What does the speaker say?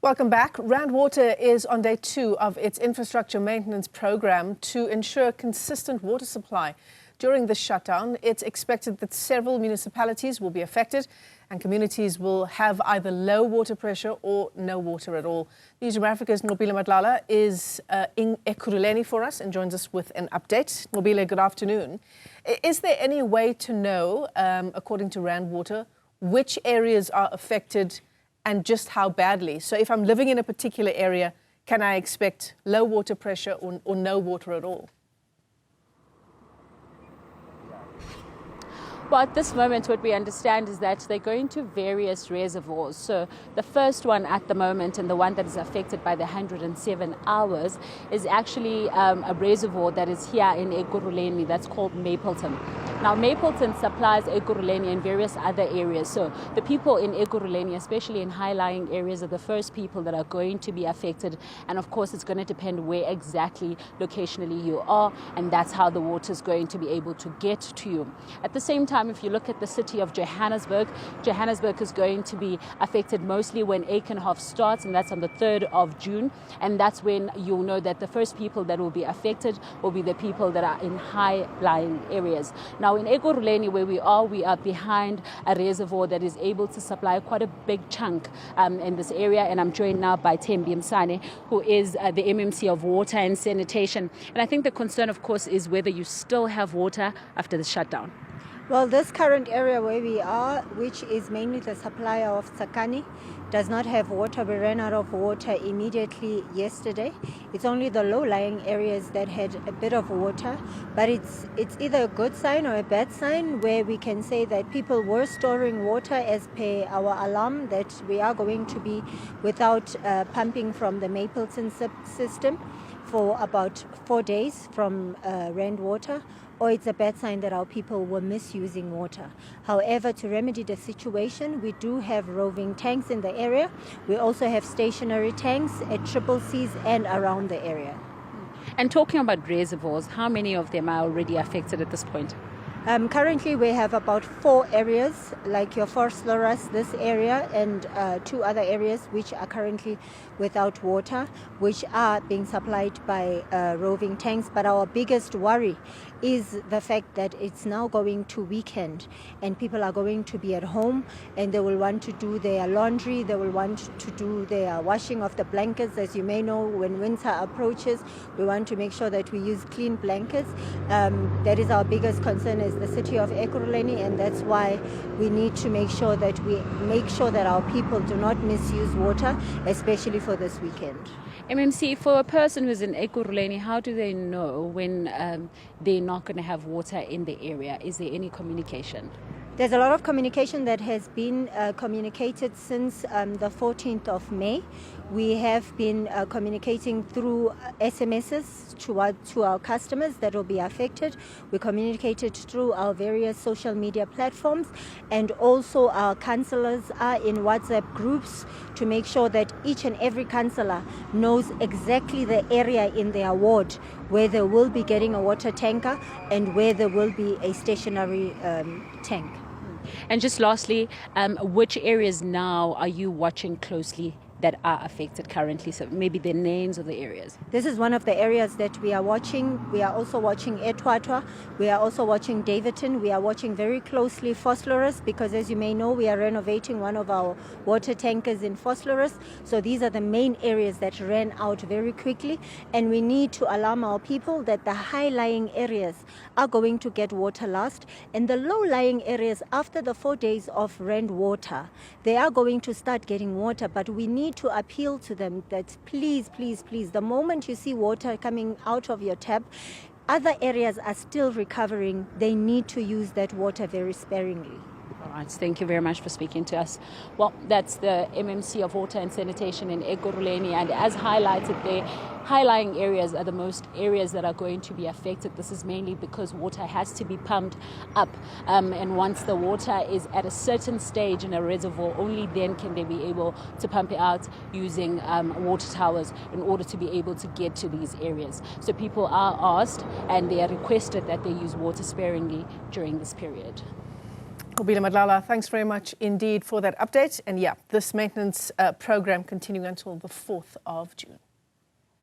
Welcome back. Rand Water is on day 2 of its infrastructure maintenance program to ensure consistent water supply. During the shutdown, it's expected that several municipalities will be affected and communities will have either low water pressure or no water at all. Newzroom Afrika's Nqobile Madlala is in Ekurhuleni for us and joins us with an update. Nqobile, good afternoon. Is there any way to know, according to Rand Water, which areas are affected and just how badly? So if I'm living in a particular area, can I expect low water pressure or no water at all? Well, at this moment, what we understand is that they're going to various reservoirs. So the first one at the moment, and the one that is affected by the 107 hours, is actually a reservoir that is here in Ekurhuleni that's called Mapleton. Now, Mapleton supplies Ekurhuleni and various other areas. So the people in Ekurhuleni, especially in high-lying areas, are the first people that are going to be affected. And of course, it's going to depend where exactly locationally you are, and that's how the water is going to be able to get to you. At the same time, if you look at the city of Johannesburg, Johannesburg is going to be affected mostly when Ekurhuleni starts, and that's on the 3rd of June. And that's when you'll know that the first people that will be affected will be the people that are in high-lying areas. Now, in Ekurhuleni, where we are behind a reservoir that is able to supply quite a big chunk in this area. And I'm joined now by Thembi Msane, who is the MMC of Water and Sanitation. And I think the concern, of course, is whether you still have water after the shutdown. Well, this current area where we are, which is mainly the supplier of Tsakani, does not have water. We ran out of water immediately yesterday. It's only the low-lying areas that had a bit of water, but it's either a good sign or a bad sign, where we can say that people were storing water as per our alarm that we are going to be without pumping from the Mapleton system for about 4 days from Rand Water, or it's a bad sign that our people were misusing water. However, to remedy the situation, we do have roving tanks in the area. We also have stationary tanks at Triple Cs and around the area. And talking about reservoirs, how many of them are already affected at this point? Currently, we have about 4 areas, like your Phosphorus, this area, and 2 other areas which are currently without water, which are being supplied by roving tanks. But our biggest worry is the fact that it's now going to weekend, and people are going to be at home, and they will want to do their laundry, they will want to do their washing of the blankets. As you may know, when winter approaches, we want to make sure that we use clean blankets. That is our biggest concern as the city of Ekurhuleni, and that's why we need to make sure that our people do not misuse water, especially for this weekend. MMC, for a person who's in Ekurhuleni, how do they know when they're not going to have water in the area? Is there any communication? There's a lot of communication that has been communicated since the 14th of May. We have been communicating through SMSs to our customers that will be affected. We communicated through our various social media platforms, and also our councillors are in WhatsApp groups to make sure that each and every councillor knows exactly the area in their ward where they will be getting a water tanker and where there will be a stationary tank. And just lastly, which areas now are you watching closely that are affected currently? So maybe the names of the areas. This is one of the areas that we are watching. We are also watching Etwatwa. We are also watching Davidton. We are watching very closely Phosphorus, because as you may know, we are renovating one of our water tankers in Phosphorus. So these are the main areas that ran out very quickly, and we need to alarm our people that the high-lying areas are going to get water last, and the low-lying areas, after the 4 days of Rand Water, they are going to start getting water, but we need to appeal to them that please, the moment you see water coming out of your tap, other areas are still recovering. They need to use that water very sparingly. All right, thank you very much for speaking to us. Well, that's the MMC of Water and Sanitation in Ekurhuleni, and as highlighted there, high-lying areas are the most areas that are going to be affected. This is mainly because water has to be pumped up, and once the water is at a certain stage in a reservoir, only then can they be able to pump it out using water towers in order to be able to get to these areas. So people are asked and they are requested that they use water sparingly during this period. Nqobile Madlala, thanks very much indeed for that update. And yeah, this maintenance program continuing until the 4th of June.